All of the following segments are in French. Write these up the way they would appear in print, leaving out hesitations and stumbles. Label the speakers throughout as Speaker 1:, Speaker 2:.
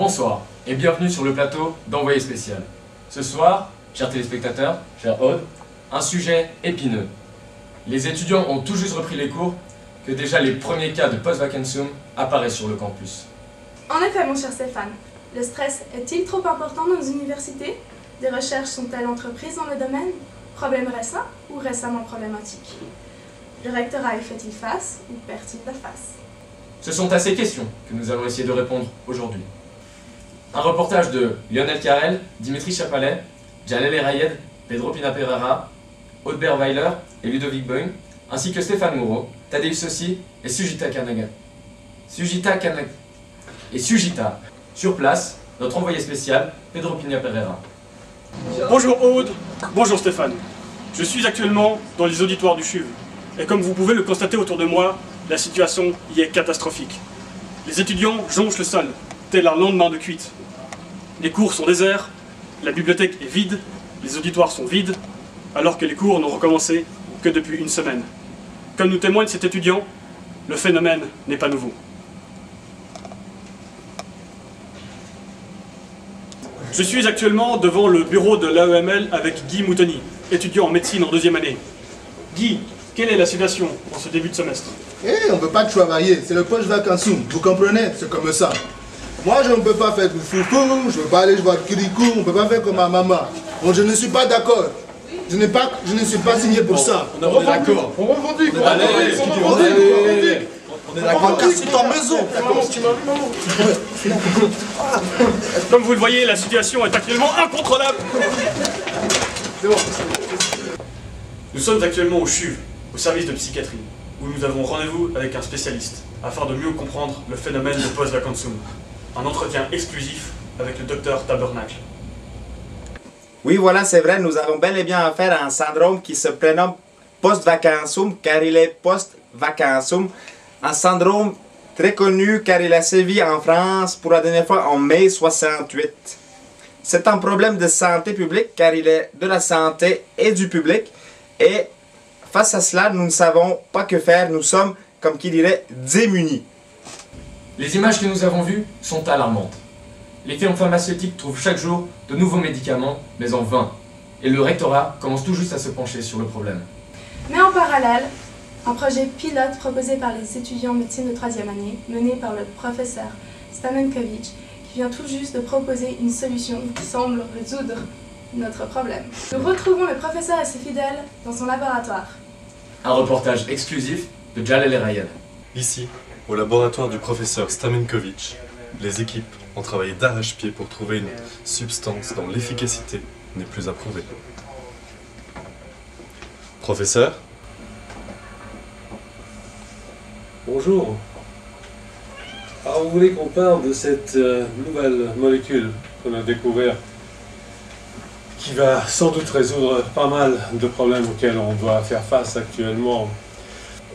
Speaker 1: Bonsoir et bienvenue sur le plateau d'Envoyé spécial. Ce soir, chers téléspectateurs, chère Aude, un sujet épineux. Les étudiants ont tout juste repris les cours que déjà les premiers cas de post-vacantium apparaissent sur le campus.
Speaker 2: En effet, mon cher Stéphane, le stress est-il trop important dans nos universités? Des recherches sont-elles entreprises dans le domaine? Problème récent ou récemment problématique? Le rectorat y fait-il face ou perd-il la face?
Speaker 1: Ce sont à ces questions que nous allons essayer de répondre aujourd'hui. Un reportage de Lionel Carrel, Dimitri Chapalet, Jalel Erayed, Pedro Pina Pereira, Audbert Weiler et Ludovic Boing, ainsi que Stéphane Moreau, Tadeusz Sossi et Sujita Kanaga. Sur place, notre envoyé spécial, Pedro Pina Pereira.
Speaker 3: Bonjour Aude, bonjour Stéphane. Je suis actuellement dans les auditoires du CHUV. Et comme vous pouvez le constater autour de moi, la situation y est catastrophique. Les étudiants jonchent le sol, tel un lendemain de cuite. Les cours sont déserts, la bibliothèque est vide, les auditoires sont vides, alors que les cours n'ont recommencé que depuis une semaine. Comme nous témoigne cet étudiant, le phénomène n'est pas nouveau. Je suis actuellement devant le bureau de l'AEML avec Guy Moutoni, étudiant en médecine en deuxième année. Guy, quelle est la situation en ce début de semestre?
Speaker 4: On ne peut pas travailler, c'est le post-vacantium, vous comprenez, c'est comme ça. Moi, je ne peux pas faire du foufou, je ne peux pas aller voir Kirikou, on ne peut pas faire comme ma maman. Bon, je ne suis pas d'accord. Je ne suis pas signé pour ça.
Speaker 1: On est d'accord.
Speaker 4: On revendique.
Speaker 1: Allez,
Speaker 4: on est d'accord. C'est ta maison.
Speaker 3: Comme vous le voyez, la situation est actuellement incontrôlable.
Speaker 4: C'est bon.
Speaker 3: Nous sommes actuellement au CHUV, au service de psychiatrie, où nous avons rendez-vous avec un spécialiste, afin de mieux comprendre le phénomène de post-vacantium. Un entretien exclusif avec le docteur Tabernacle.
Speaker 5: Oui, voilà, c'est vrai, nous avons bel et bien affaire à un syndrome qui se prénomme post-vacantium, car il est post-vacantium. Un syndrome très connu car il a sévi en France pour la dernière fois en mai 68. C'est un problème de santé publique car il est de la santé et du public. Et face à cela, nous ne savons pas que faire, nous sommes, comme qui dirait, démunis.
Speaker 1: Les images que nous avons vues sont alarmantes. Les firmes pharmaceutiques trouvent chaque jour de nouveaux médicaments, mais en vain. Et le rectorat commence tout juste à se pencher sur le problème.
Speaker 2: Mais en parallèle, un projet pilote proposé par les étudiants en médecine de 3e année, mené par le professeur Stamenkovic, qui vient tout juste de proposer une solution qui semble résoudre notre problème. Nous retrouvons le professeur et ses fidèles dans son laboratoire.
Speaker 1: Un reportage exclusif de Jalel Erayed.
Speaker 6: Ici, au laboratoire du professeur Stamenkovic, les équipes ont travaillé d'arrache-pied pour trouver une substance dont l'efficacité n'est plus approuvée. Professeur?
Speaker 7: Bonjour. Alors vous voulez qu'on parle de cette nouvelle molécule qu'on a découverte, qui va sans doute résoudre pas mal de problèmes auxquels on doit faire face actuellement.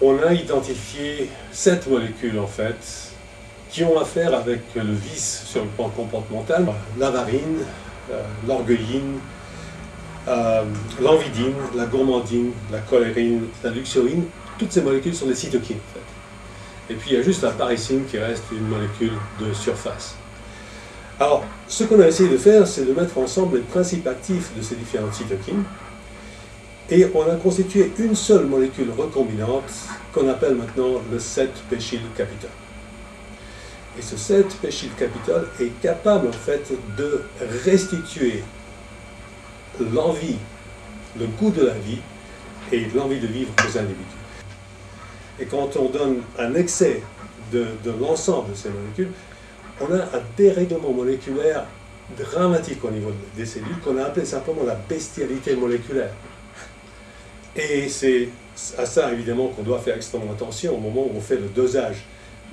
Speaker 7: On a identifié 7 molécules en fait, qui ont affaire avec le vice sur le plan comportemental. L'avarine, l'orgueilline, l'envidine, la gourmandine, la colérine, la luxurine, toutes ces molécules sont des cytokines en fait. Et puis il y a juste la paricine qui reste une molécule de surface. Alors, ce qu'on a essayé de faire, c'est de mettre ensemble les principes actifs de ces différentes cytokines, et on a constitué une seule molécule recombinante qu'on appelle maintenant le 7-péchylcapital. Et ce 7-péchylcapital est capable en fait de restituer l'envie, le goût de la vie et l'envie de vivre aux individus. Et quand on donne un excès de l'ensemble de ces molécules, on a un dérèglement moléculaire dramatique au niveau des cellules qu'on a appelé simplement la bestialité moléculaire. Et c'est à ça évidemment qu'on doit faire extrêmement attention au moment où on fait le dosage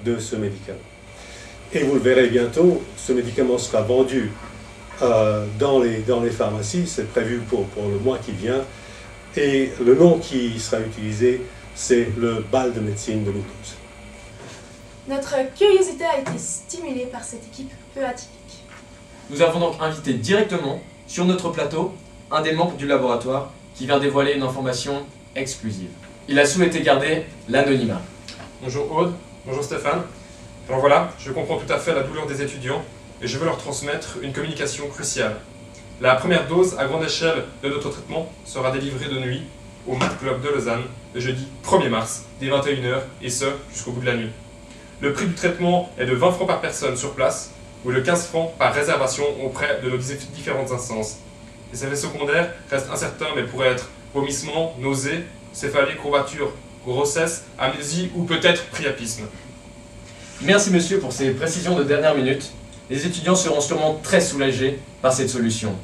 Speaker 7: de ce médicament. Et vous le verrez bientôt, ce médicament sera vendu dans les pharmacies, c'est prévu pour le mois qui vient, et le nom qui sera utilisé, c'est le bal de médecine de Mycose.
Speaker 2: Notre curiosité a été stimulée par cette équipe peu atypique.
Speaker 1: Nous avons donc invité directement sur notre plateau un des membres du laboratoire qui vient dévoiler une information exclusive. Il a souhaité garder l'anonymat.
Speaker 8: Bonjour Aude, bonjour Stéphane. Alors voilà, je comprends tout à fait la douleur des étudiants. et je veux leur transmettre une communication cruciale. La première dose à grande échelle de notre traitement sera délivrée de nuit au Math Club de Lausanne le jeudi 1er mars, dès 21 h, et ce, jusqu'au bout de la nuit. Le prix du traitement est de 20 francs par personne sur place, ou de 15 francs par réservation auprès de nos différentes instances. Les effets secondaires restent incertains, mais pourraient être vomissements, nausées, céphalées, courbatures, grossesse, amnésie ou peut-être priapisme.
Speaker 1: Merci monsieur pour ces précisions de dernière minute. Les étudiants seront sûrement très soulagés par cette solution.